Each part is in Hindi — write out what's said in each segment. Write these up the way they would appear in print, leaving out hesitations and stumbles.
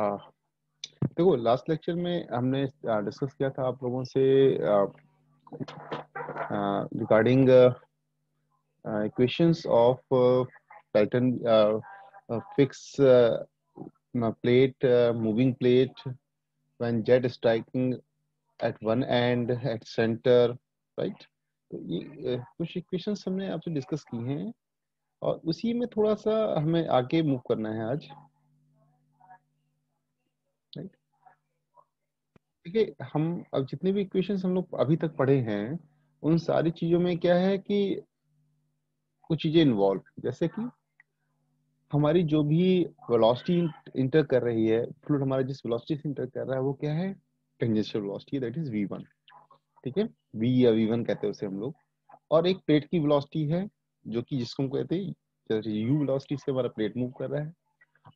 देखो लास्ट लेक्चर में हमने डिस्कस किया था आप लोगों से regarding equations of pattern fix plate moving plate when jet striking at one and at centre, right. तो ये कुछ इक्वेशंस हमने आपसे डिस्कस की हैं और उसी में थोड़ा सा हमें आगे मूव करना है आज, राइट। देखिए हम अब जितने भी इक्वेशंस हम लोग अभी तक पढ़े हैं उन सारी चीजों में क्या है कि कुछ चीजें इन्वॉल्व, जैसे कि हमारी जो भी वेलोसिटी इंटर कर रही है, फ्लूइड हमारा जिस वेलोसिटी से इंटर कर रहा है वो क्या है, tangential velocity, that is v1, ठीक है। v या v1 कहते हैं उसे हम लोग। और एक प्लेट की वेलोसिटी है जो कि जिसको हम कहते हैं जैसे u वेलोसिटी से हमारा प्लेट मूव कर रहा है,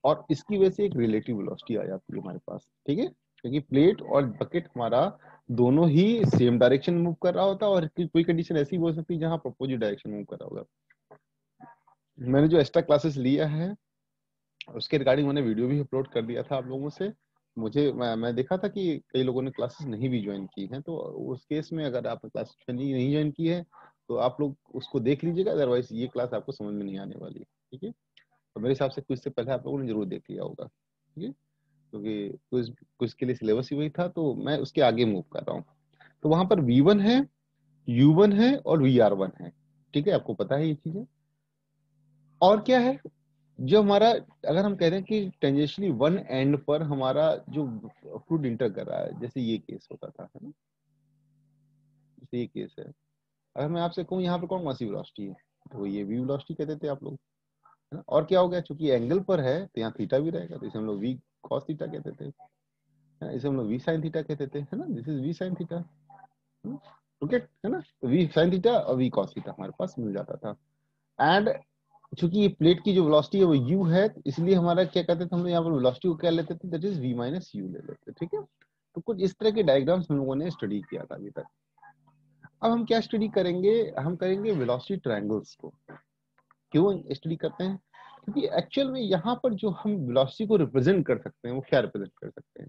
और इसकी वजह से एक रिलेटिव वेलोसिटी आ जाती है हमारे पास, ठीक है। क्योंकि प्लेट और बकेट हमारा दोनों ही सेम डायरेक्शन मूव कर रहा होता है, और कोई कंडीशन ऐसी हो सकती है जहां अपोजिट डायरेक्शन मूव कर रहा होगा। मैंने जो एक्स्ट्रा क्लासेस लिया है उसके रिगार्डिंग मैंने वीडियो भी अपलोड कर दिया था आप लोगों से। मैं देखा था कि कई लोगों ने क्लासेस नहीं भी ज्वाइन की हैं, तो उस केस में अगर आपने क्लास नहीं ज्वाइन की है तो आप लोग उसको देख लीजिएगा, अदरवाइज ये क्लास आपको समझ में नहीं आने वाली, ठीक है। तो मेरे हिसाब से कुछ से पहले आप लोगों ने जरूर देख लिया होगा, ठीक है, क्योंकि कुछ कुछ के लिए सिलेबस ही वही था, तो मैं उसके आगे मूव कर रहा हूँ। तो वहां पर V1 है, U1 है और VR1 है, ठीक है, आपको पता है ये चीजें। और क्या है जो हमारा, अगर हम कह रहे हैं कि टेंजेंशियली वन एंड पर हमारा जो फ्लूइड इंटर कर रहा है, जैसे ये केस होता था, है ना, जैसे ये केस है। अगर मैं आपसे कहूँ यहाँ पर कौन सी वेलोसिटी है, तो ये v वेलोसिटी कहते थे आप लोग, है ना। और क्या हो गया, चूंकि एंगल पर है तो यहाँ थीटा भी रहेगा, तो इसे हम लोग v cos थीटा कहते थे, है ना। इसे हम लोग v sin थीटा कहते थे, है ना, this is v sin theta, okay, है ना। तो v sin थीटा और v cos थीटा हमारे पास मिल जाता था। एंड चूंकि ये प्लेट की जो वेलोसिटी है वो u है, इसलिए हमारा क्या कहते थे हम लोग यहाँ पर वेलोसिटी को क्या लेते थे, that is v minus u ले लेते, ठीक है। तो कुछ इस तरह के डायग्राम्स हम लोगों ने स्टडी किया था अभी तक। अब हम क्या स्टडी करेंगे, हम करेंगे वेलोसिटी ट्रायंगल्स को। क्यों स्टडी करते हैं, क्योंकि एक्चुअल में यहाँ पर जो हम वेलोसिटी को रिप्रेजेंट कर सकते हैं वो क्या रिप्रेजेंट कर सकते हैं,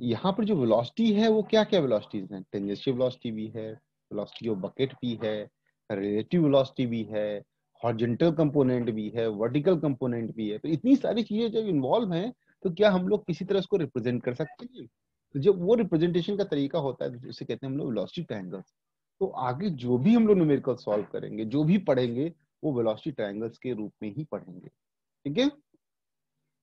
यहाँ पर जो वेलोसिटी है वो क्या क्या वेलोसिटीज हैं, टेंजेंशियल वेलोसिटी भी है, वेलोसिटी ऑफ बकेट भी है, रिलेटिव वेलोसिटी भी है, हॉरिजॉन्टल कंपोनेंट भी है, वर्टिकल कंपोनेंट भी है। तो इतनी सारी चीजें जब इन्वॉल्व हैं तो क्या हम लोग किसी तरह उसको रिप्रेजेंट कर सकते हैं। तो जब वो रिप्रेजेंटेशन का तरीका होता है तो उसे कहते हैं हम लोग वेलोसिटी ट्रायंगल्स। तो आगे जो भी हम लोग न्यूमेरिकल सॉल्व करेंगे, जो भी पढ़ेंगे, वो वेलोसिटी ट्रायंगल्स के रूप में ही पढ़ेंगे, ठीक है।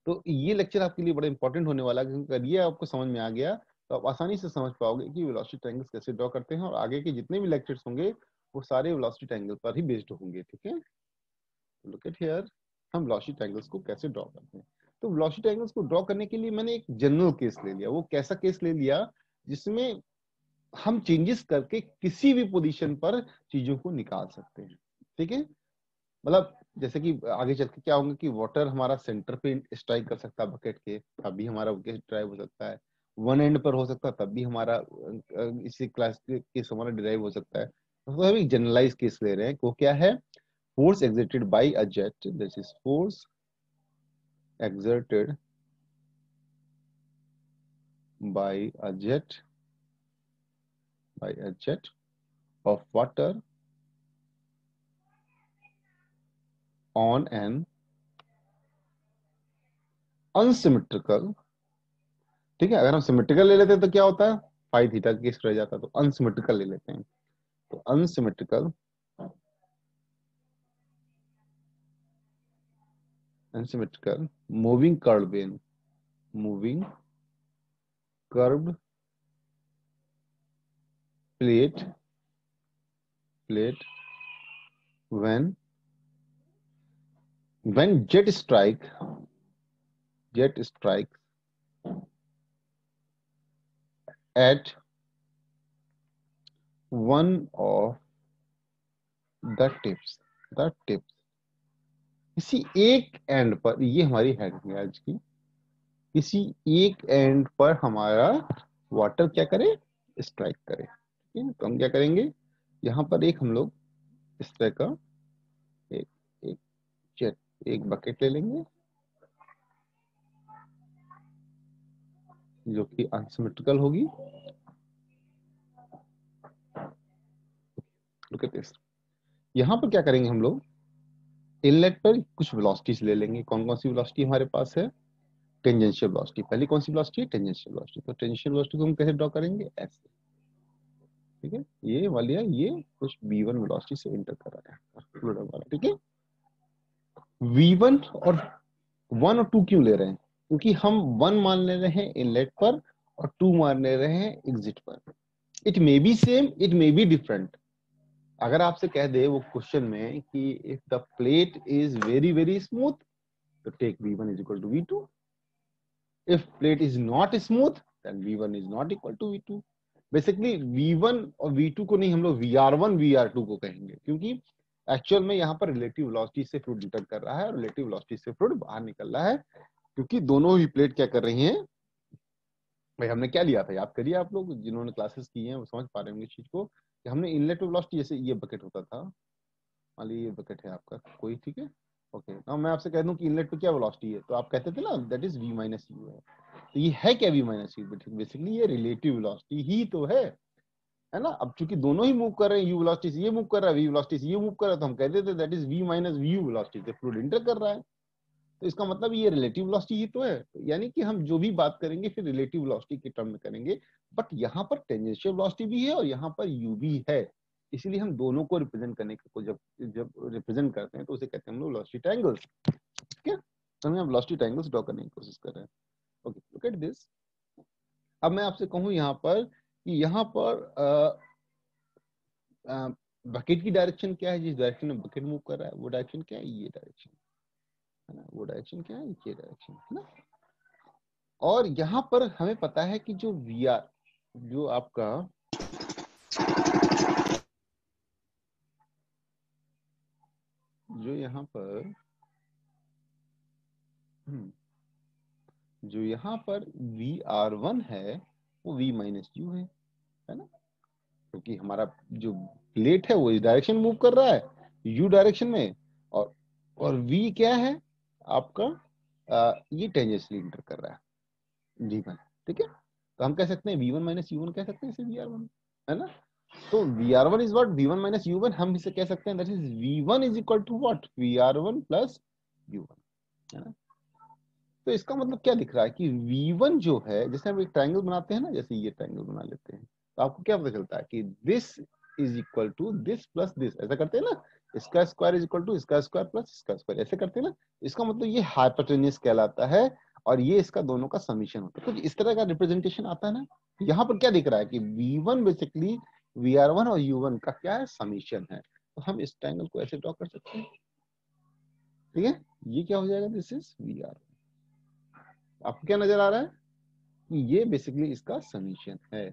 तो ये लेक्चर आपके लिए बड़ा इंपॉर्टेंट होने वाला है, क्योंकि अगर ये आपको समझ में आ गया तो आप आसानी से समझ पाओगे कि वेलोसिटी ट्रायंगल्स कैसे ड्रॉ करते हैं, और आगे के जितने भी लेक्चर्स होंगे वो सारे वेलोसिटी ट्रायंगल पर ही बेस्ड होंगे, ठीक है। लुक एट हियर, हम वेलोसिटी ट्रायंगल्स को कैसे ड्रॉ करते हैं। तो वेलोसिटी ट्रायंगल्स को ड्रॉ करने के लिए मैंने एक जनरल केस ले लिया। वो कैसा केस ले लिया, जिसमें हम चेंजेस करके किसी भी पोजीशन पर चीजों को निकाल सकते हैं, ठीक है। मतलब जैसे कि आगे चल के क्या होगा कि वाटर हमारा सेंटर पे स्ट्राइक कर सकता है बकेट के, तब भी हमारा बकेट ड्राइव हो सकता है। वन एंड पर हो सकता है, तब भी हमारा इसी क्लास के हमारा ड्राइव हो सकता है। तो हम एक जनरलाइज केस ले रहे हैं, वो क्या है, force exerted by a jet, this is force exerted by a jet of water on an unsymmetrical, ठीक है। अगर हम सिमेट्रिकल ले लेते हैं तो क्या होता है, फाई थीटा केस रह जाता है, तो अनसिमेट्रिकल ले लेते हैं। तो unsymmetrical moving curved plate when jet strikes at one of the tips, किसी एक एंड पर, ये हमारी हेडिंग है आज की, किसी एक एंड पर हमारा वाटर क्या करे, स्ट्राइक करे, ठीक है। तो हम क्या करेंगे, यहाँ पर एक हम लोग इस तरह का एक एक जेट एक बकेट ले लेंगे, जो कि अनसिमेट्रिकल होगी। लुक एट दिस, यहाँ पर क्या करेंगे हम लोग, इनलेट पर कुछ वेलोसिटीज ले लेंगे। कौन कौन सी वेलोसिटी हमारे पास है? Tangential velocity. पहली कौन सी वेलोसिटी है? Tangential velocity. तो टेंजेंशियल वेलोसिटी को हम कैसे ड्रॉ करेंगे? ऐसे, ठीक है। ये वाली है, ये कुछ v1 वेलोसिटी से इंटर कर रहा है फ्लूइड वाला, ठीक है। v1 और 1 और 2 क्यों ले रहे हैं? क्योंकि हम 1 मान ले रहे हैं इनलेट पर और 2 मान ले रहे हैं एग्जिट पर। It may be same, it may be different. अगर आपसे कह दे वो क्वेश्चन में कि if the plate is very very smooth, तो take v1 is equal to v2। If plate is not smooth, then v1 is not equal to v2। Basically v1 और v2 को नहीं, हम लोग vr1 vr2 को कहेंगे, क्योंकि एक्चुअल में यहाँ पर रिलेटिव वेलोसिटी से फ्लूइड इंटर कर रहा है और रिलेटिव वेलोसिटी से फ्लूइड बाहर निकल रहा है। क्योंकि दोनों ही प्लेट क्या कर रही हैं, भाई हमने क्या लिया था, याद करिए आप लोग जिन्होंने क्लासेस की हैं वो समझ पा रहे होंगे इस चीज को, कि हमने इनलेट वेलोसिटी, जैसे ये बकेट होता था, मान लीजिए ये बकेट है आपका कोई, ठीक है। ओके, now मैं आपसे कह दूं कि इनलेट पे क्या वेलोसिटी है, तो आप कहते थे ना that is v minus you है। तो ये है क्या v माइनस यू? बेसिकली ये रिलेटिव वेलोसिटी ही तो है ना। अब चूंकि दोनों ही मूव कर रहे हैं, u वेलोसिटी से ये मूव कर रहा है, v वेलोसिटी से ये मूव कर रहा है, तो हम कहते थे that is v minus you velocity से फ्लूइड इंटर कर रहा है। तो इसका मतलब ये रिलेटिव वेलोसिटी ही तो है। यानी कि हम जो भी बात करेंगे फिर रिलेटिव वेलोसिटी के टर्म में करेंगे। बट यहाँ पर टेंजेंशियल वेलोसिटी भी है और यहाँ पर u भी है। इसीलिए हम दोनों को रिप्रेजेंट करने को जब जब रिप्रेजेंट करते हैं तो उसे कहते हैं हम लोग वेलोसिटी ट्रायंगल्स, ठीक है। तो हम वेलोसिटी ट्रायंगल्स ड्रॉ करने की कोशिश कर रहे हैं। Okay, look at this. अब मैं आपसे कहूँ यहाँ पर कि यहाँ पर बकेट की डायरेक्शन क्या है, जिस डायरेक्शन में बकेट मूव कर रहा है वो डायरेक्शन क्या है? ये डायरेक्शन है ना। वो डायरेक्शन क्या है? ये डायरेक्शन है ना। और यहाँ पर हमें पता है कि जो वी आर, जो आपका जो यहाँ पर जो यहाँ पर वी आर वन है वो v माइनस यू है ना। क्योंकि हमारा जो प्लेट है वो इस डायरेक्शन मूव कर रहा है, u डायरेक्शन में। और v क्या है आपका? ये टेंजेंशियली इंटर कर रहा है v1, ठीक है। तो हम कह सकते हैं v1 माइनस यू वन कह सकते हैं इसे vr1, है ना। तो vr1 is what? v1 minus u1 हम इसे कह सकते हैं that is v1 is equal to what? vr1 plus u1, है ना। तो इसका मतलब क्या दिख रहा है कि v1 जो है, जैसे हम एक ट्रायंगल बनाते हैं ना, जैसे ये ट्रायंगल बना लेते हैं, तो आपको क्या पता चलता है कि this is equal to this plus this, ऐसा करते हैं ना। इसका स्क्वायर इज इक्वल टू इसका स्क्वायर प्लस इसका स्क्वायर, ऐसे करते हैं ना। इसका मतलब ये हाइपोटेन्यूज कहलाता है और ये इसका दोनों का समीशन होता है। कुछ इस तरह का रिप्रेजेंटेशन आता है ना। यहाँ पर क्या दिख रहा है कि v1 बेसिकली vr1 और u1 का क्या है? समीशन है। तो हम इस ट्रायंगल को ऐसे ड्रॉ कर सकते हैं, ठीक है। ये क्या हो जाएगा? This is vr। आपको क्या नजर आ रहा है कि ये बेसिकली इसका समीशन है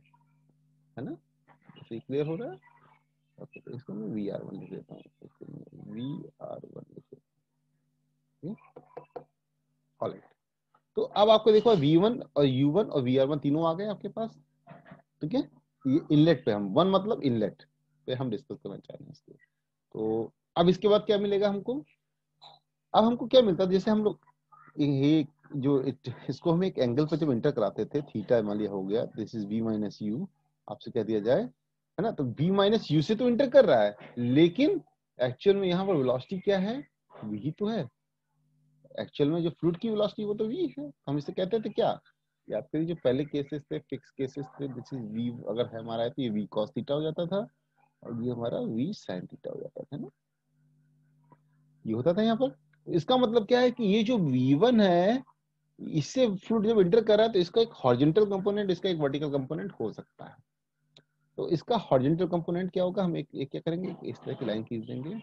ना। तो क्लियर हो रहा है। ओके, तो इसको मैं वी आर वन लिख देता हूँ, वी आर वन लिख देता हूँ। ऑलराइट, तो अब आपको देखो v1 और u1 और vr1 तीनों आ गए आपके पास, ठीक है। ये इनलेट पे हम वन मतलब इनलेट पे हम डिस्कस करना चाह रहे हैं इसको। तो अब इसके बाद क्या मिलेगा हमको? अब हमको क्या मिलता है, जैसे हम लोग ये इसको हम एक एंगल पर जब इंटर कराते थे, थीटा मान लिया हो गया, this is v minus you, आपसे कह दिया जाए, है ना। तो v माइनस यू से तो इंटर कर रहा है, लेकिन एक्चुअल में यहाँ पर वेलोसिटी क्या है? v ही तो है। एक्चुअल में जो फ्लूइड की वेलोसिटी वो तो v है। हम इसे कहते थे क्या? याद करिए, जो पहले केसेस थे, फिक्स केसेस थे, दिस इज v अगर है हमारा है तो ये v cos थीटा हो जाता था और ये हमारा v sin थीटा हो जाता था ना। ये होता था यहाँ पर। इसका मतलब क्या है कि ये जो v1 है, इससे फ्लूइड जब इंटर कर रहा है तो इसका एक हॉरिजॉन्टल कंपोनेंट, इसका एक वर्टिकल कंपोनेंट हो सकता है। तो इसका हॉरिजॉन्टल कंपोनेंट क्या होगा? हम एक क्या करेंगे, इस तरह की लाइन खींच देंगे,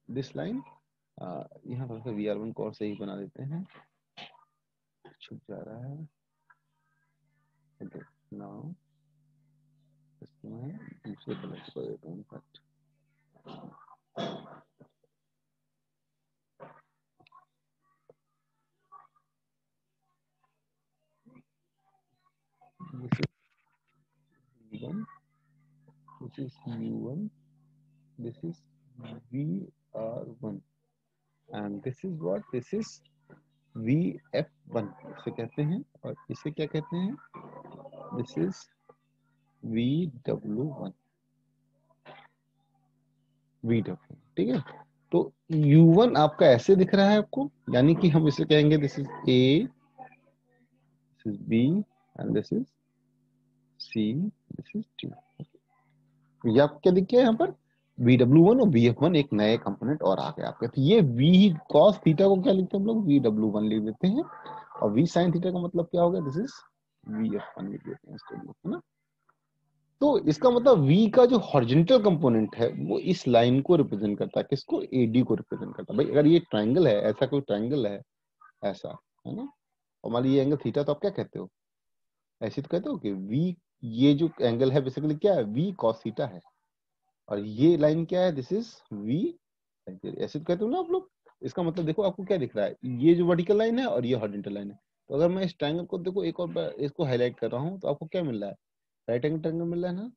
दिस लाइन। यहाँ थोड़ा सा vr1 को और सही बना देते हैं, छुप जा रहा है। नाउ इसको मैं दूसरे कलर से कर देता हूँ but this is u1, this is vr1 and this is what? This is vf1, इसे कहते हैं, और इसे क्या कहते हैं, दिस इज VW1, VW, ठीक है। तो U1 आपका ऐसे दिख रहा है आपको, यानी कि हम इसे कहेंगे this is A, this is B and this is C, this is D। ये आपको क्या दिख गया यहाँ पर, VW1 और VF1 एक नए कंपोनेंट और आ गए आपके। तो ये V cos थीटा को क्या लिखते हैं हम लोग, VW1 लिख देते हैं, और V sin थीटा का मतलब क्या होगा, दिस इज VF1 लिख देते हैं इसको, है ना। तो इसका मतलब V का जो हॉरिजॉन्टल कंपोनेंट है वो इस लाइन को रिप्रेजेंट करता है, किसको, AD को रिप्रेजेंट करता है। भाई अगर ये ट्राइंगल है, ऐसा कोई ट्राइंगल है ऐसा, है ना, और मान लीजिए ये एंगल थीटा, तो आप क्या कहते हो, ऐसे तो कहते हो कि V, ये जो एंगल है बेसिकली क्या है, V cos थीटा है, और ये लाइन क्या है, दिस इज V, ऐसे तो कहते हो ना आप लोग। इसका मतलब देखो आपको क्या दिख रहा है, ये जो वर्टिकल लाइन है और ये हॉरिजॉन्टल लाइन है। तो अगर मैं इस ट्रायंगल को देखो एक और बार इसको हाईलाइट कर रहा हूँ, तो आपको क्या मिल रहा है, राइट एंगल ट्रायंगल मिल रहा है ना,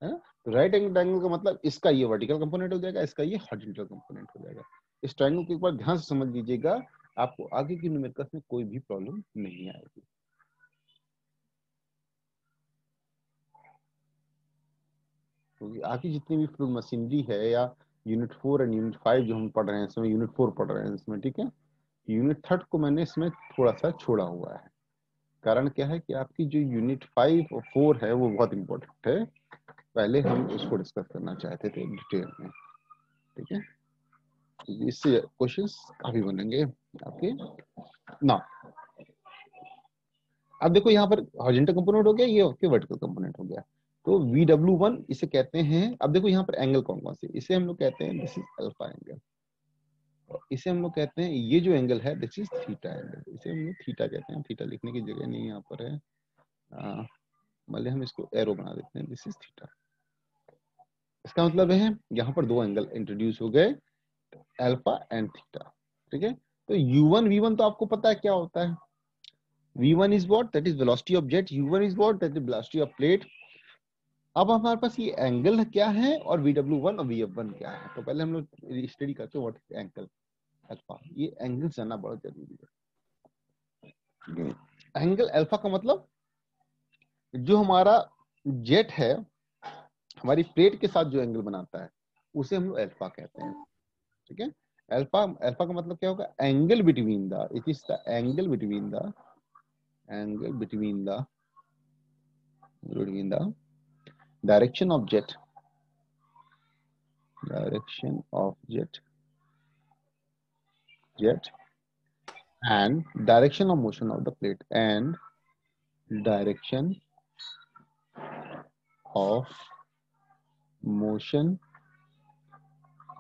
है ना। तो राइट एंगल ट्रायंगल का मतलब इसका ये वर्टिकल कंपोनेंट हो जाएगा, इसका ये हॉरिजॉन्टल कंपोनेंट हो जाएगा। इस ट्रायंगल को एक बार ध्यान से समझ लीजिएगा, आपको आगे की न्यूमेरिकल्स में कोई भी प्रॉब्लम नहीं आएगी। क्योंकि आगे जितनी भी फ्लूइड मशीनरी है, या यूनिट 4 एंड यूनिट 5 जो हम पढ़ रहे हैं इसमें, यूनिट 4 पढ़ रहे हैं इसमें, ठीक है। यूनिट 3 को मैंने इसमें थोड़ा सा छोड़ा हुआ है। कारण क्या है कि आपकी जो यूनिट 5 और 4 है वो बहुत इंपॉर्टेंट है, पहले हम उसको डिस्कस करना चाहते थे डिटेल में, ठीक है। इससे क्वेश्चंस काफी बनेंगे आपके ना। अब देखो यहाँ पर हॉरिजॉन्टल कंपोनेंट हो गया, ये आपके वर्टिकल कंपोनेंट हो गया। तो VW1 इसे कहते हैं। अब देखो यहाँ पर एंगल कौन कौन से, इसे हम लोग कहते हैं दिस इज अल्फा एंगल, इसे हम लोग कहते हैं, ये जो एंगल है दिस इज थीटा एंगल, इसे हम लोग थीटा कहते हैं। थीटा लिखने की जगह नहीं यहाँ पर है, मतलब हम इसको एरो बना देते हैं, दिस इज थीटा। इसका मतलब है यहाँ पर दो एंगल इंट्रोड्यूस हो गए, अल्फा एंड थीटा, ठीक है। तो U1 V1 तो आपको पता है क्या होता है, V1 is what, that is velocity of jet, U1 is what, that is velocity of plate। अब हमारे पास ये एंगल क्या है और VW1 और VF1 क्या है, तो पहले हम लोग स्टडी करते हैं व्हाट इज एंगल अल्फा। ये एंगल जानना बहुत जरूरी है। एंगल अल्फा का मतलब जो हमारा जेट है हमारी प्लेट के साथ जो एंगल बनाता है उसे हम लोग अल्फा कहते हैं, ठीक है। अल्फा, अल्फा का मतलब क्या होगा, angle between the, it is the angle between the, angle between the direction of jet, direction of jet and direction of motion of the plate, and direction of motion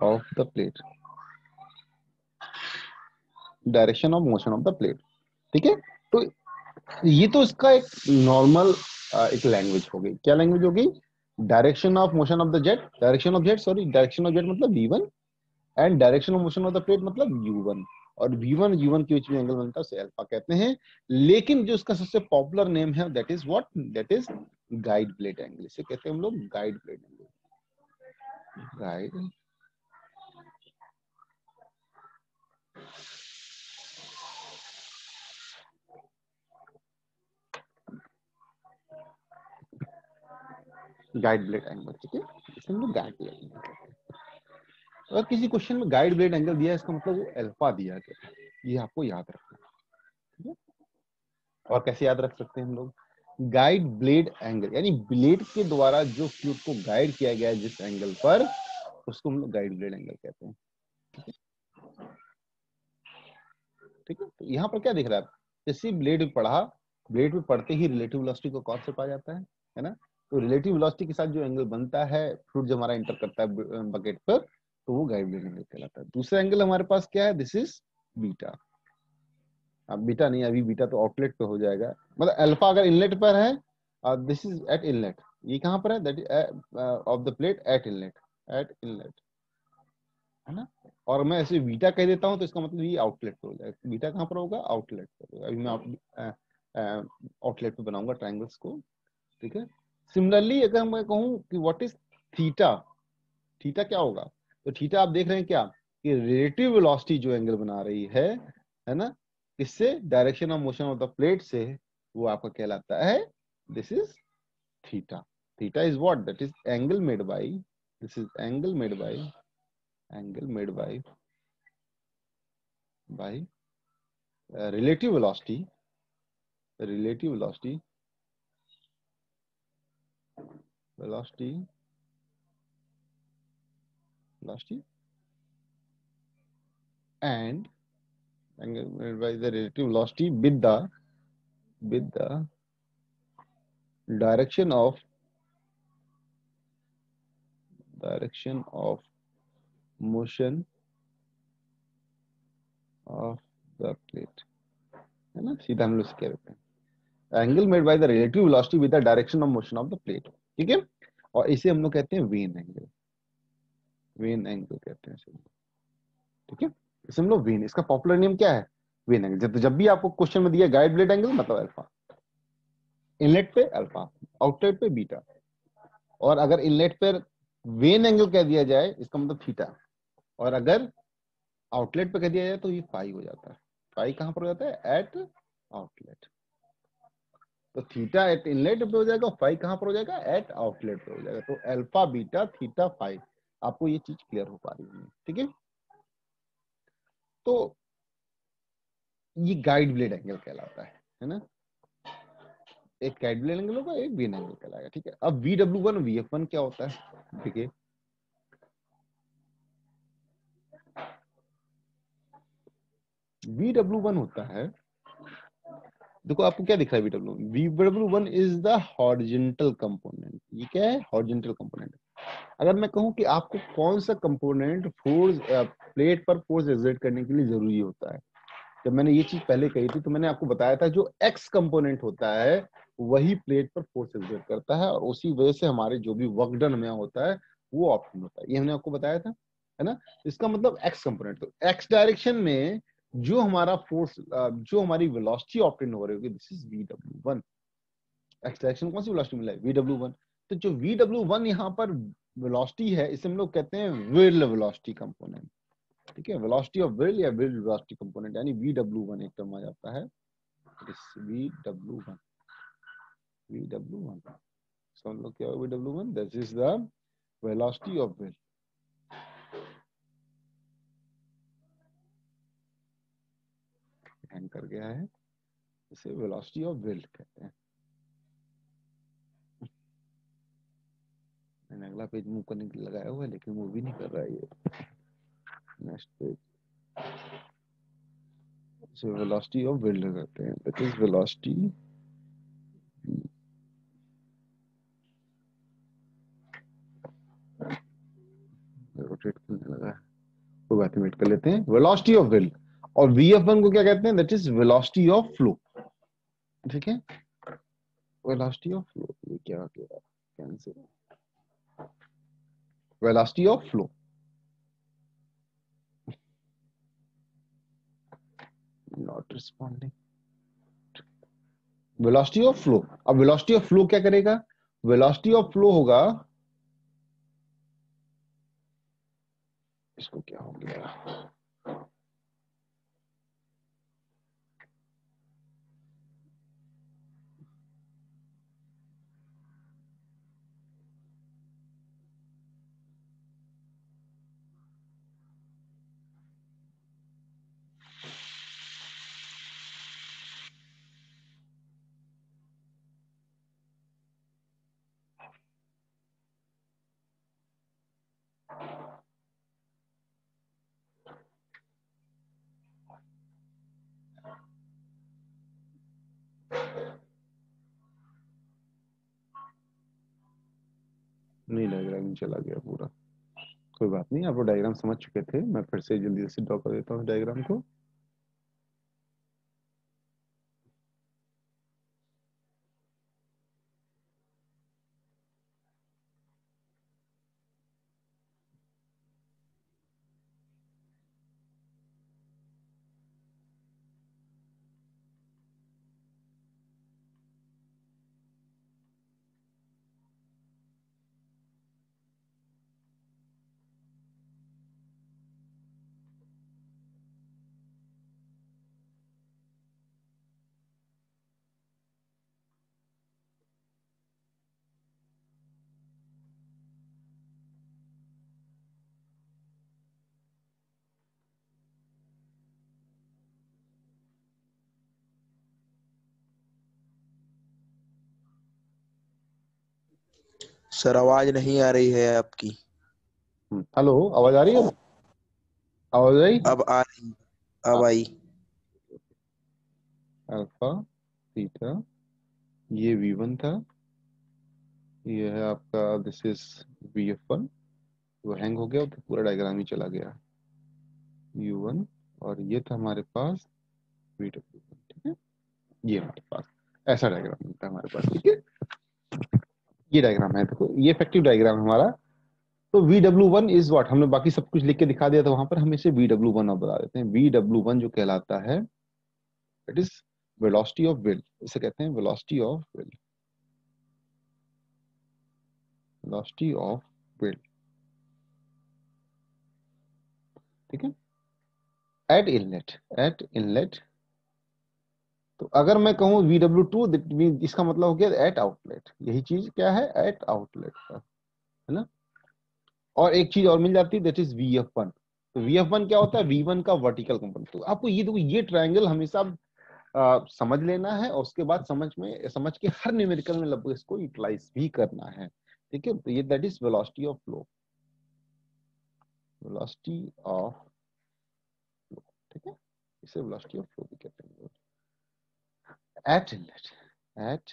of the plate, direction of motion of the plate, ठीक है। तो ये तो इसका एक नॉर्मल एक लैंग्वेज हो गई, क्या लैंग्वेज हो गई, direction of motion of the jet, direction of jet, sorry direction of jet मतलब V1, and direction of motion of the plate मतलब U1, और V1 U1 के बीच में एंगल बनता है उसे अल्फा कहते हैं। लेकिन जो इसका सबसे पॉपुलर नेम है that is what, that is guide plate angle, इसे कहते हैं हम लोग guide plate angle, guide guide plate angle, ठीक है, इसे हम लोग गाइड प्लेट एंगल कहते हैं। अगर किसी क्वेश्चन में गाइड प्लेट एंगल दिया है इसका मतलब वो अल्फा दिया गया है, ये आपको याद रखना है, ठीक है। और कैसे याद रख सकते हैं हम लोग, गाइड ब्लेड एंगल, यानी ब्लेड के द्वारा जो फ्लूइड को गाइड किया गया है जिस एंगल पर, उसको हम लोग गाइड ब्लेड एंगल कहते हैं, ठीक है। तो यहाँ पर क्या दिख रहा है, जैसे ब्लेड पे पढ़ा, ब्लेड पे पढ़ते ही रिलेटिव वेलोसिटी को कॉन्सेप्ट आ जाता है ना। तो रिलेटिव वेलोसिटी के साथ जो एंगल बनता है फ्लूइड जब हमारा इंटर करता है बकेट पर, तो वो गाइड ब्लेड एंगल कहलाता है। दूसरा एंगल हमारे पास क्या है, दिस इज बीटा। अब बीटा नहीं, अभी बीटा तो आउटलेट पे हो जाएगा, मतलब अल्फा अगर इनलेट पर है, दिस इज एट इनलेट, ये कहां पर है, that is of the plate at inlet, eight inlet, है ना। और मैं ऐसे बीटा कह देता हूं तो इसका मतलब ये आउटलेट पे हो जाएगा, बीटा कहां पर होगा, आउटलेट पर होगा। अभी मैं आउटलेट पे बनाऊंगा ट्राइंगल्स को, ठीक है। सिमिलरली अगर मैं कहूं कि व्हाट इज थीटा, थीटा क्या होगा, तो थीटा आप देख रहे हैं क्या कि रिलेटिव वेलोसिटी जो एंगल बना रही है ना, किससे? Direction of motion of the plate से, वो आपका कहलाता है, this is theta. Theta is what? That is angle made by, this is angle made by, angle made by relative velocity, relative velocity, velocity, velocity, and angle made by the relative velocity with the direction of motion of the plate, है ना? सीधा हम लोग कह देते हैं angle made by the relative velocity with the direction of motion of the plate. ठीक है, और इसे हम लोग कहते हैं वेन एंगल, वेन एंगल कहते हैं इसे. ठीक है, इसे हम लोग वेन, इसका पॉपुलर नेम क्या है? When angle. जब भी आपको क्वेश्चन में दिया गाइड ब्लेड एंगल मतलब अल्फा, इनलेट पे अल्फा, आउटलेट पे बीटा, और अगर इनलेट पर वेन एंगल कह दिया जाए इसका मतलब थीटा, और अगर आउटलेट पे कह दिया जाए तो ये पाई हो जाता है. पाई कहां पर हो जाता है? Eight outlet. तो थीटा एट इनलेट पे हो जाएगा, फाई कहां पर हो जाएगा? एट आउटलेट पे हो जाएगा. तो अल्फा बीटा थीटा फाई, आपको ये चीज क्लियर हो पा रही है? ठीक है, तो ये गाइड ब्लेड एंगल कहलाता है ना? एक गाइड ब्लेड एंगल होगा, एक वेन एंगल कहलाएगा. ठीक है, अब VW1 VF1 क्या होता है? देखिए, VW1 होता है, देखो आपको क्या दिख रहा है? VW1 is the horizontal component. ये क्या है? Horizontal component. अगर मैं कहूं कि आपको कौन सा कंपोनेंट फोर्स प्लेट पर फोर्स एक्सर्ट करने के लिए जरूरी होता है, जब मैंने ये चीज पहले कही थी तो मैंने आपको बताया था जो एक्स कंपोनेंट होता है वही प्लेट पर फोर्स एक्सर्ट करता है, और उसी वजह से हमारे जो भी वर्क डन में होता है वो ऑप्टिमम होता है. ये हमने आपको बताया था, है ना? इसका मतलब एक्स कंपोनेंट. तो एक्स डायरेक्शन में जो हमारा फोर्स, जो हमारी वेलोसिटी ऑप्टेन हो रही होगी, this is VW1. X direction कौन सी वेलोसिटी मिला है? VW1. तो जो VW1 यहाँ पर वेलोसिटी है, इसे हम लोग कहते हैं व्हील वेलोसिटी कंपोनेंट. ठीक है, वेलोसिटी ऑफ व्हील या व्हील वेलोसिटी कंपोनेंट, यानी VW1 एक टर्म आ जाता है. VW1, VW1. समझ लो क्या है VW1? This is the velocity of wheel. Hang कर गया है, इसे वेलोसिटी ऑफ व्हील कहते हैं. मैंने अगला पेज मूव करने के लिए लगाया हुआ है लेकिन मूव भी नहीं कर रहा है ये. नेक्स्ट पेज, इसे वेलोसिटी ऑफ व्हील कहते हैं. दैट इज वेलोसिटी, रोटेट करने लगा है, कोई बात नहीं, वेट कर लेते हैं. Velocity of wheel. और VF1 को क्या कहते हैं? That is velocity of flow. ठीक है, वेलोसिटी ऑफ फ्लो. ये क्या हो गया? Cancel. Velocity of flow, not responding. Velocity of flow. अब वेलोसिटी ऑफ फ्लो क्या करेगा? वेलोसिटी ऑफ फ्लो होगा, इसको क्या हो गया? नहीं, डायग्राम चला गया पूरा. कोई बात नहीं, आप वो डायग्राम समझ चुके थे, मैं फिर से जल्दी से ड्रॉ कर देता हूँ डायग्राम को. सर आवाज नहीं आ रही है आपकी। हेलो, आवाज आ रही है? आवाज आई? अब आ रही। अब हाँ। आई। अल्फा, थीटा, ये V1 था, ये है आपका, दिस इज VF1। वो हैंग हो गया तो पूरा डायग्राम ही चला गया। U1, और ये था हमारे पास VW1। ठीक है, ये हमारे पास ऐसा डायग्राम मिलता है हमारे पास। ठीक है, ये डायग्राम है, देखो ये इफेक्टिव डायग्राम है हमारा। तो VW1 इज व्हाट, हमने बाकी सब कुछ लिख के दिखा दिया था वहां पर, हम इसे VW1 अब बता देते हैं। VW1 जो कहलाता है, it is velocity of will, इसे कहते हैं velocity of will, velocity of will. ठीक है, एट इनलेट, एट इनलेट। तो अगर मैं कहूँ VW2, दैट मीन इसका मतलब हो गया एट आउटलेट। यही चीज क्या है, एट आउटलेट पर, है ना। और एक चीज और मिल जाती है, दैट इज VF1। तो VF1 क्या होता है, V1 का वर्टिकल कंपोनेंट। तो आपको ये देखो, ये ट्रायंगल हमेशा समझ लेना है, और उसके बाद समझ के हर न्यूमेरिकल में लगभग इसको यूटिलाइज भी करना है। ठीक है, तो ये that is velocity of flow, velocity of flow. ठीक है, इसे वेलोसिटी ऑफ फ्लो भी कहते हैं, एट इनलेट, एट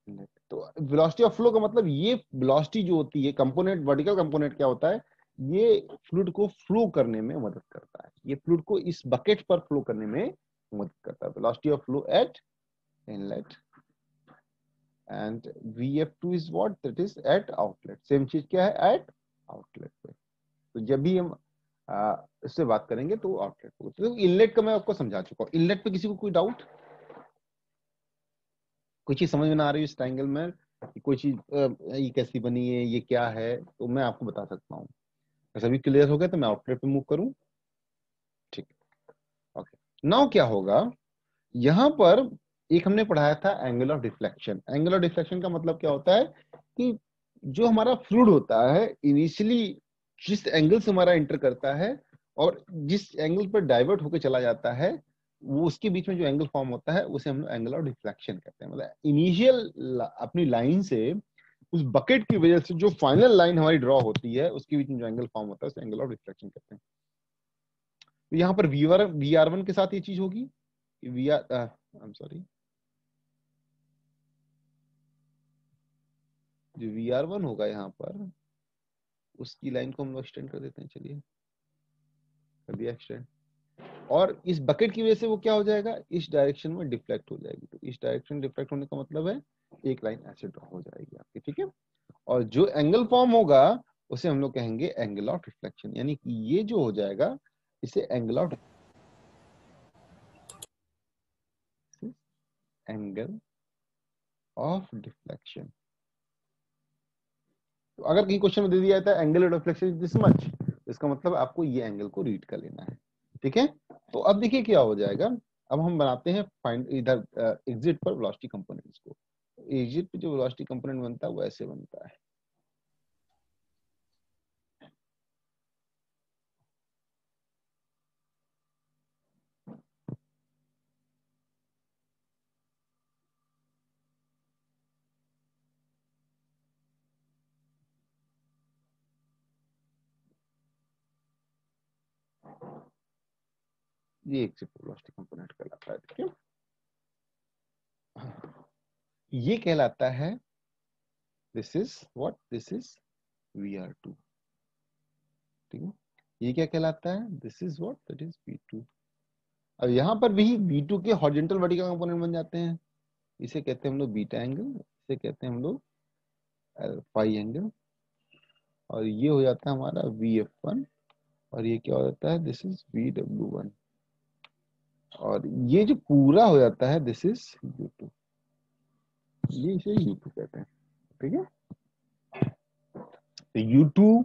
इनलेट। तो वेलोसिटी ऑफ फ्लो का मतलब, ये वेलोसिटी जो होती है, कंपोनेंट, वर्टिकल कंपोनेंट क्या होता है, ये फ्लूइड को फ्लो करने में मदद करता है, ये फ्लूइड को इस बकेट पर फ्लो करने में मदद करता है। Velocity of flow eight inlet, and VF2 is what, that is eight outlet. Same चीज क्या है, एट आउटलेट पे। तो जब भी हम इससे बात करेंगे तो आउटलेट पे। तो इनलेट का मैं आपको समझा चुका हूँ। इनलेट पे किसी को कोई डाउट, कोई चीज समझ में ना आ रही है इस ट्रायंगल में, कि कोई चीज ये कैसी बनी है, ये क्या है, तो मैं आपको बता सकता हूँ। सभी क्लियर हो गया तो मैं आउटलेट पे मूव करूँ। ठीक है, ओके। नाउ क्या होगा, यहां पर एक हमने पढ़ाया था angle of deflection. Angle of deflection का मतलब क्या होता है, कि जो हमारा फ्लूइड होता है, इनिशियली जिस एंगल से हमारा एंटर करता है और जिस एंगल पर डाइवर्ट होकर चला जाता है, वो उसके बीच में जो एंगल फॉर्म होता है, उसे हम एंगल ऑफ डिफ्लेक्शन कहते हैं। मतलब इनिशियल अपनी लाइन से, उस बकेट की वजह से जो फाइनल लाइन हमारी ड्रॉ होती है, उसके बीच में जो एंगल फॉर्म होता है, उसे एंगल ऑफ डिफ्लेक्शन कहते हैं। तो यहाँ पर VR1 के साथ ये चीज होगी, we are, I am sorry, जो VR1 होगा यहाँ पर, उसकी लाइन को हम एक्सटेंड कर देते हैं, चलिए कर दिया एक्सटेंड। और इस बकेट की वजह से वो क्या हो जाएगा, इस डायरेक्शन में डिफ्लेक्ट हो जाएगी। तो इस डायरेक्शन डिफ्लेक्ट होने का मतलब है, एक लाइन ऐसे ड्रॉ हो जाएगी आपकी। ठीक है, और जो एंगल फॉर्म होगा, उसे हम लोग कहेंगे एंगल ऑफ डिफ्लेक्शन। यानी कि ये जो हो जाएगा, इसे एंगल ऑफ डिफ्लेक्शन। तो अगर कहीं क्वेश्चन में दे दिया जाता है angle of deflection is this much, इसका मतलब आपको ये एंगल को रीड कर लेना है। ठीक है, तो अब देखिए क्या हो जाएगा। अब हम बनाते हैं फाइंड इधर एग्जिट पर वेलोसिटी कंपोनेंट्स को। एग्जिट पे जो वेलोसिटी कंपोनेंट बनता है वो ऐसे बनता है। ये एग्जिट पर वेलोसिटी कंपोनेंट कहलाता है। ठीक है, ये कहलाता है, this is what, this is VR2। ठीक है, ये क्या कहलाता है, this is what, that is V2। अब यहाँ पर भी V2 के हॉरिजॉन्टल वर्टिकल कंपोनेंट बन जाते हैं। इसे कहते हैं हम लोग बीटा एंगल, इसे कहते हैं हम लोग फाई एंगल। और ये हो जाता है हमारा VF1, और ये क्या हो जाता है, दिस इज VW1। और ये जो पूरा हो जाता है, दिस इज U2। ये इसे U2 कहते हैं। ठीक है, तो U2,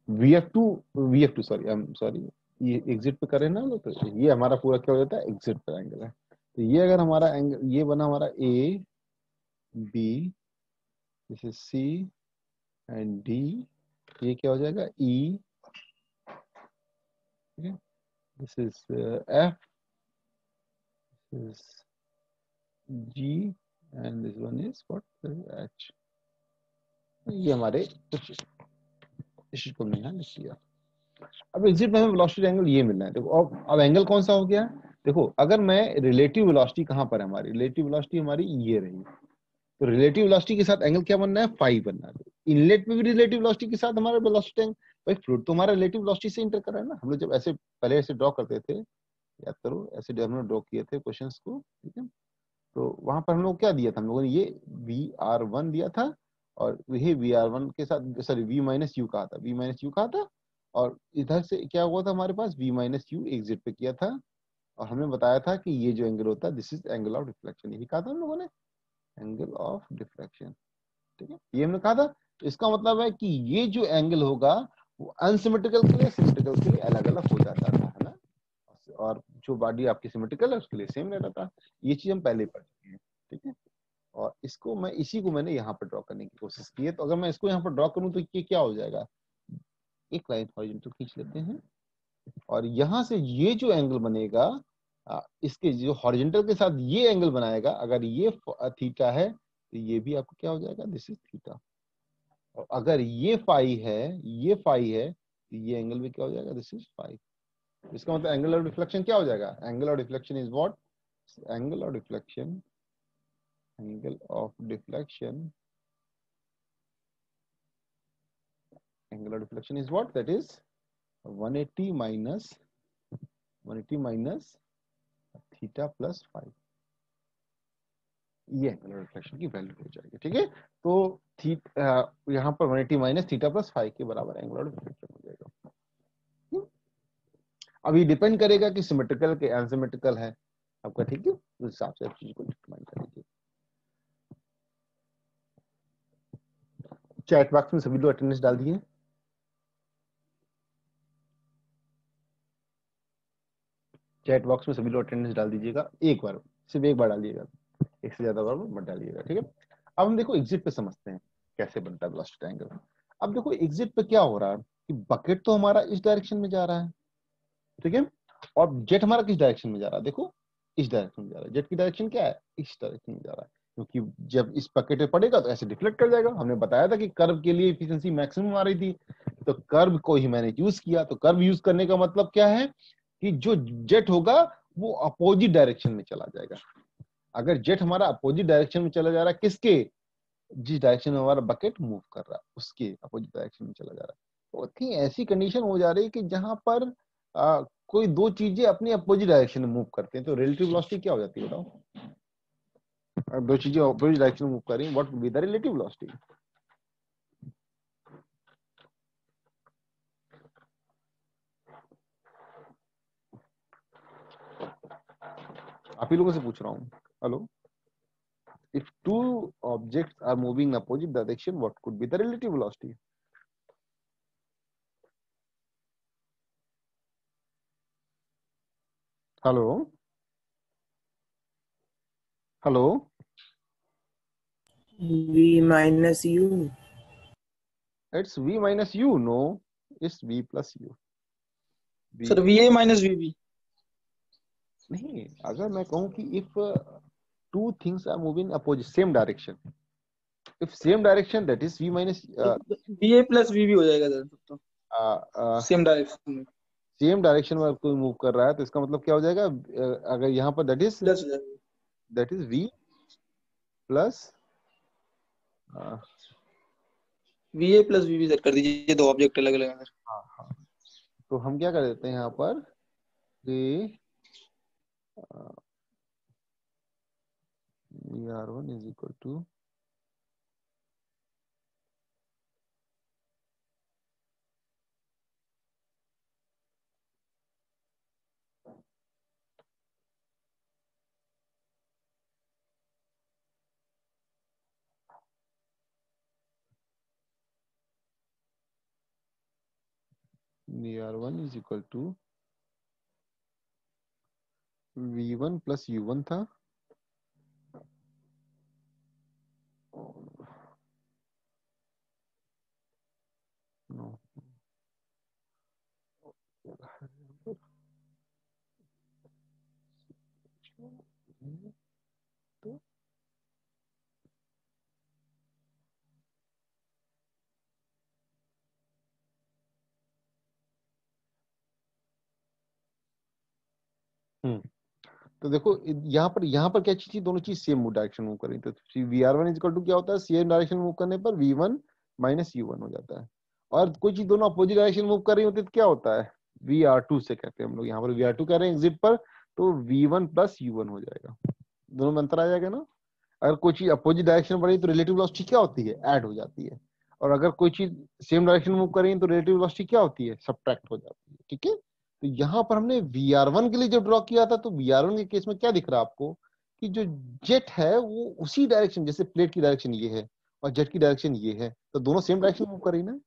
VF2, VF2 sorry, I am sorry, ये एग्जिट पे करें ना लोग, तो ये हमारा पूरा क्या हो जाता है, एग्जिट पर एंगल है। तो ये अगर हमारा एंगल, ये बना हमारा AB, this is C and D, ये क्या हो जाएगा, E। ठीक है, this is F, is G, and this one is what, H। ये हमारे कुछ इस को हमने यहाँ लिख दिया। अब एग्जिट में हमें वेलोसिटी एंगल ये मिलना है। देखो अब एंगल कौन सा हो गया? देखो अगर मैं रिलेटिव वेलोसिटी कहाँ पर है हमारी, रिलेटिव वेलोसिटी हमारी ये रही, तो रिलेटिव वेलोसिटी के साथ एंगल क्या बनना है? फाई बनना है। इनलेट में भी रिलेटिव वेलोसिटी के साथ हमारा वेलोसिटी एंगल, भाई फ्लूइड तो हमारा रिलेटिव वेलोसिटी से इंटर कर रहा है ना। हम लोग जब ऐसे पहले ऐसे ड्रॉ करते थे, याद करो ऐसे हमने ड्रॉ किए थे क्वेश्चंस को, ठीक है। तो वहां पर हम लोग क्या दिया था, हम लोगों ने ये VR1 दिया था, और ये VR1 के साथ सॉरी V माइनस यू कहा था, V माइनस यू कहा था, और इधर से क्या हुआ था हमारे पास, V माइनस यू एग्जिट पे किया था, और हमने बताया था कि ये जो एंगल होता है this is angle of deflection, यही कहा था हम लोगों ने, एंगल ऑफ डिफ्लेक्शन, ठीक है, ये हमने कहा था। तो इसका मतलब है कि ये जो एंगल होगा वो अनसिमेट्रिकल के लिए सिमेट्रिकल के लिए अलग अलग हो जाता था, है ना, और जो बॉडी आपकी सिमेट्रिकल है उसके लिए सेम रहता था। ये चीज हम पहले पढ़ चुके हैं, ठीक है। और इसको मैं इसी को मैंने यहाँ पर ड्रॉ करने की कोशिश की है। तो अगर मैं इसको यहाँ पर ड्रॉ करूँ तो ये क्या हो जाएगा, एक लाइन हॉरिजॉन्टल खींच लेते हैं, और यहाँ से ये जो एंगल बनेगा, इसके जो हॉरिजॉन्टल के साथ ये एंगल बनाएगा, अगर ये थीटा है तो ये भी आपको क्या हो जाएगा, दिस इज थीटा। और अगर ये फाई है, ये फाई है, तो ये एंगल भी क्या हो जाएगा, दिस इज फाई। इसका मतलब एंगल ऑफ डिफ्लेक्शन क्या हो जाएगा, angle of deflection is what, angle of deflection, angle of deflection, angle of deflection is what, that is 180 minus 180 minus theta plus five, ये एंगल ऑफ डिफ्लेक्शन की वैल्यू हो जाएगी, ठीक है। तो यहाँ पर 180 माइनस थीटा प्लस फाइव के बराबर एंगल ऑफ डिफ्लेक्शन हो जाएगा। अभी डिपेंड करेगा कि सिमेट्रिकल के अनसिमेट्रिकल है आपका, ठीक है, उस हिसाब से आप चीज को डिटरमाइन कर लीजिए। चैट बॉक्स में सभी लोग अटेंडेंस डाल दिए, चैट बॉक्स में सभी लोग अटेंडेंस डाल दीजिएगा, एक बार, सिर्फ एक बार डालिएगा, एक से ज्यादा बार मत डालिएगा, ठीक है। अब हम देखो एग्जिट पे समझते हैं कैसे बनता है वेलोसिटी एंगल। अब देखो एग्जिट पे क्या हो रहा है कि बकेट तो हमारा इस डायरेक्शन में जा रहा है, ठीक है, और जेट हमारा किस डायरेक्शन में जा रहा है, देखो इस डायरेक्शन में जा रहा है, जेट की डायरेक्शन क्या है, इस डायरेक्शन में जा रहा है, क्योंकि जब इस बकेट पे पड़ेगा तो ऐसे डिफ्लेक्ट कर जाएगा। हमने बताया था कि कर्व के लिए एफिशिएंसी मैक्सिमम आ रही थी, तो कर्व को ही मैंने यूज किया। तो कर्व यूज करने का मतलब क्या है कि जो जेट होगा वो अपोजिट डायरेक्शन में चला जाएगा। अगर जेट हमारा अपोजिट डायरेक्शन में चला जा रहा है, किसके, जिस डायरेक्शन में हमारा बकेट मूव कर रहा है उसके अपोजिट डायरेक्शन में चला जा रहा है। तो कहीं ऐसी कंडीशन हो जा रही है कि जहां पर कोई दो चीजें अपनी अपोजिट डायरेक्शन में मूव करते हैं, तो रिलेटिव वेलोसिटी क्या हो जाती है बताओ, अगर दो चीजें अपोजिट डायरेक्शन में मूव कर रही हैं, what will be the relative velocity. आप ही लोगों से पूछ रहा हूँ, hello, if two objects are moving opposite direction what could be the relative velocity. Hello, hello, V minus U. It's v minus u, no, it's v plus u. Sir VA minus VB। नहीं, अगर मैं कहूं कि if two things are moving opposite same direction, if same direction that is v minus VA plus VB हो जाएगा सर तब तो, सेम डायरेक्शन में सेम डायरेक्शन में कोई मूव कर रहा है तो इसका मतलब क्या हो जाएगा, अगर यहाँ पर प्लस हो जाएगा। That is v plus VA plus VB sir कर दीजिए, दो ऑब्जेक्ट अलग अलग हैं सर। हाँ हाँ, तो हम क्या कर देते हैं यहाँ पर कि r1 is equal to r1 is equal to v1 plus u1 था, no, तो तो देखो यहाँ पर क्या चीज थी, दोनों चीज सेम डायरेक्शन मूव कर रही थी। तो VR1 इक्वल टू क्या होता है, सेम डायरेक्शन मूव करने पर V1 माइनस U1 हो जाता है। और कोई चीज दोनों अपोजिट डायरेक्शन मूव कर रही होती है तो क्या होता है, VR2 से कहते हैं हम लोग। यहाँ पर VR2 कह रहे हैं एग्जिट पर, तो V1 प्लस U1 हो जाएगा। दोनों में अंतर आ जाएगा ना। अगर कोई चीज अपोजिट डायरेक्शन में बढ़ी तो रिलेटिव वेलोसिटी क्या होती है, ऐड हो जाती है। और अगर कोई चीज सेम डायरेक्शन मूव कर रही है तो रिलेटिव वेलोसिटी क्या होती है, सब्ट्रैक्ट हो जाती है। ठीक है, तो यहाँ पर हमने VR1 के लिए जो ड्रॉ किया था, तो VR1 के केस में क्या दिख रहा है आपको कि जो जेट है वो उसी डायरेक्शन, जैसे प्लेट की डायरेक्शन ये है और जेट की डायरेक्शन ये है, तो दोनों सेम डायरेक्शन मूव कर रही ना।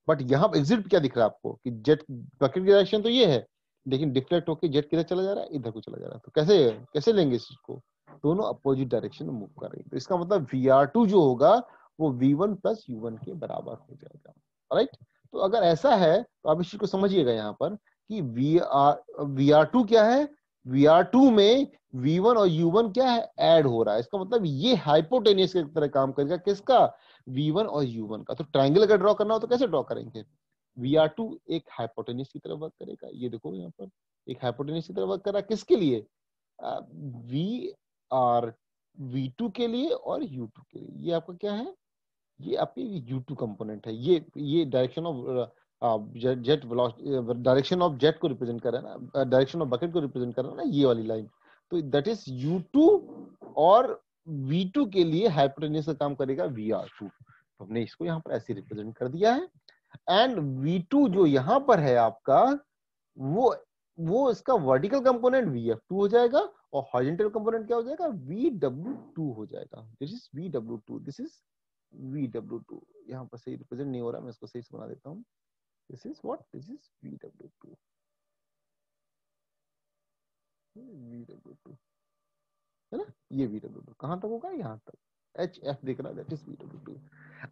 बट यहाँ पर एग्जिट क्या दिख रहा है आपको कि जेट बकेट की डायरेक्शन तो ये है, लेकिन डिफ्लेक्ट होकर जेट किधर चला जा रहा है, इधर को चला जा रहा है। तो कैसे कैसे लेंगे इस चीज को, दोनों अपोजिट डायरेक्शन में मूव कर रही है। तो इसका मतलब VR2 जो होगा वो V1 प्लस U1 के बराबर हो जाएगा। राइट, तो अगर ऐसा है तो आप इस चीज को समझिएगा यहाँ पर कि VR2 क्या है, VR2 में V1 और U1 क्या है, ऐड हो रहा है। इसका मतलब ये हाइपोटेनियस की तरह काम करेगा, किसका, V1 और U1 का। तो ट्राइंगल अगर ड्रॉ करना हो तो कैसे ड्रॉ करेंगे, VR2 एक हाइपोटेनियस की तरह वर्क करेगा। ये देखो यहाँ पर एक हाइपोटेनियस की तरह वर्क कर रहा है, किसके लिए, VR V2 के लिए और U2 के लिए। ये आपका क्या है, ये आपकी U2 कंपोनेंट है। ये direction of jet velocity, direction of jet को रिप्रेजेंट कर रहा है ना, डायरेक्शन ऑफ बकेट को रिप्रेजेंट कर रहा है ना, ये वाली लाइन। तो दैट इज U2 और V2 के लिए हाइपोटेन्यूस का काम करेगा VR2। तो हमने इसको यहाँ पर ऐसे रिप्रेजेंट कर दिया है। एंड V2 जो यहाँ पर है आपका, वो इसका वर्टिकल कंपोनेंट VF2 हो जाएगा और हॉरिजॉन्टल कंपोनेंट क्या हो जाएगा, VW2 हो जाएगा। This is VW2, this is VW2। यहाँ पर सही रिप्रेजेंट नहीं हो रहा, मैं इसको सही से बना देता हूँ। This is what, this is VW2, VW2 है ना। ये VW2 कहां तक होगा, यहाँ तक HF दिख रहा है, दैट इज VW2।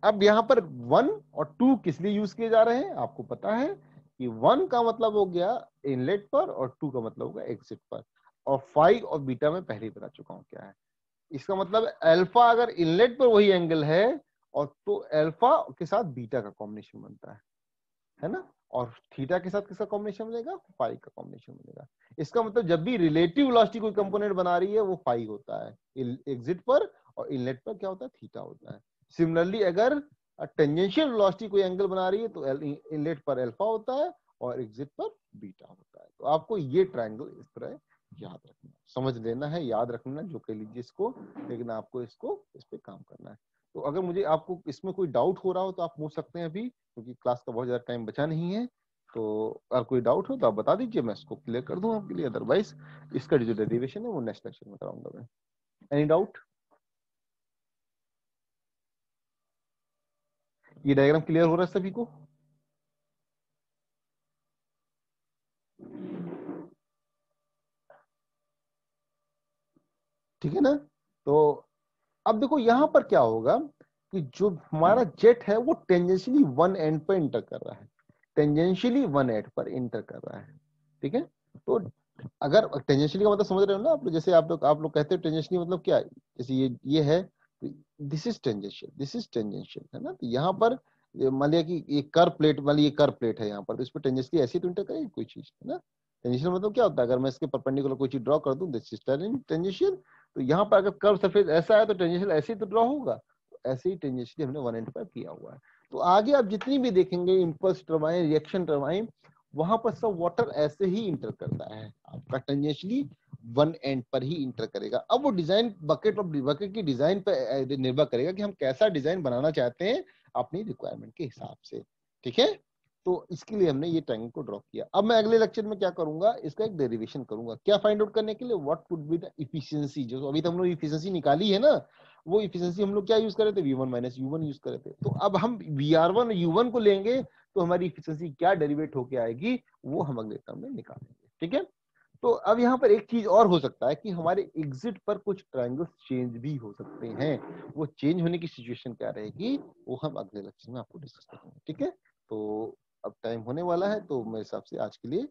अब यहाँ पर 1 और 2 किस लिए यूज किए जा रहे हैं, आपको पता है कि 1 का मतलब हो गया इनलेट पर और 2 का मतलब होगा एग्जिट पर। और फाई और बीटा में पहले ही बता चुका हूं क्या है। इसका मतलब अल्फा अगर इनलेट पर वही एंगल है और तो अल्फा के साथ बीटा का कॉम्बिनेशन बनता है ना। और थीटा के साथ किसका कॉम्बिनेशन बनेगा, फाई का कॉम्बिनेशन बनेगा। इसका मतलब जब भी रिलेटिव वेलोसिटी कोई कंपोनेंट बना रही है वो फाई होता है एग्जिट पर, और इनलेट पर क्या होता है, थीटा होता है। सिमिलरली अगर टेंजेंशियल वेलोसिटी कोई एंगल बना रही है तो इनलेट पर अल्फा होता है और एग्जिट पर बीटा होता है। तो आपको ये ट्रायंगल इस तरह याद रखना, समझ लेना है, याद रखना जो कह लीजिए इसको, लेकिन आपको इसको इस पे काम करना है। तो अगर मुझे आपको इसमें कोई डाउट हो रहा हो तो आप पूछ सकते हैं अभी, क्योंकि क्लास का बहुत ज्यादा टाइम बचा नहीं है। तो अगर कोई डाउट हो तो आप बता दीजिए, मैं इसको क्लियर कर दूं आपके लिए। अदरवाइज इसका जो डेरिवेशन है वो नेक्स्ट लेक्चर में कराऊंगा मैं। एनी डाउट, ये डायग्राम क्लियर हो रहा है सभी को। ठीक है ना। तो अब देखो यहाँ पर क्या होगा कि जो हमारा जेट है वो टेंजेंशियली वन एंड पर इंटर कर रहा है, टेंजेंशियली वन एंड पर इंटर कर रहा है। ठीक है, तो अगर टेंजेंशियली का मतलब समझ रहे हो ना आप लोग, जैसे आप लोग कहते हो टेंजेंशियली मतलब क्या है, जैसे ये है, this is tangential, this is tangential है ना। तो यहाँ पर मान लिया कि ये कर प्लेट, मान लिया ये कर प्लेट है यहाँ पर, तो इस पर टेंजेंशियली ऐसी तो इंटर करेगी कोई चीज है ना। टेंजेंशियल मतलब क्या होता है, अगर मैं इसके परपेंडिकुलर कोई चीज ड्रॉ कर दूं, दिस इज टेंजेंशियल। तो यहाँ पर अगर कर्व सरफेस ऐसा है तो टेंजेंशियल ऐसे ही तो ड्रॉ होगा। तो ऐसे ही टेंजेंशियली हमने वन एंड पर किया हुआ है। तो आगे आप जितनी भी देखेंगे इम्पल्स टरबाइन, रिएक्शन टरबाइन, वहां पर सब वाटर ऐसे ही इंटर करता है आपका, टेंजेंशियली वन एंड पर ही इंटर करेगा। अब वो डिजाइन बकेट और बकेट की डिजाइन पर निर्भर करेगा कि हम कैसा डिजाइन बनाना चाहते हैं अपनी रिक्वायरमेंट के हिसाब से। ठीक है, तो इसके लिए हमने ये ट्रायंगल को ड्रॉ किया। अब मैं अगले लेक्चर में क्या करूंगा, इसका एक डेरिवेशन करूंगा, क्या फाइंड आउट करने के लिए, what would be the efficiency. जो अभी तक हम लोग इफिशिएंसी निकाली है ना, वो इफिशिएंसी हम लोग क्या यूज कर रहे थे, V1 माइनस U1 यूज कर रहे थे। तो अब हम VR1 और U1 को लेंगे तो हमारी इफिशिएंसी क्या डेरिवेट होके आएगी वो हम अगले टर्म में निकालेंगे। ठीक है, तो अब यहाँ पर एक चीज और हो सकता है कि हमारे एग्जिट पर कुछ ट्रायंगल्स चेंज भी हो सकते हैं। वो चेंज होने की सिचुएशन क्या रहेगी वो हम अगले लेक्चर में आपको डिस्कस करेंगे। ठीक है, तो अब टाइम होने वाला है, तो मेरे हिसाब से आज के लिए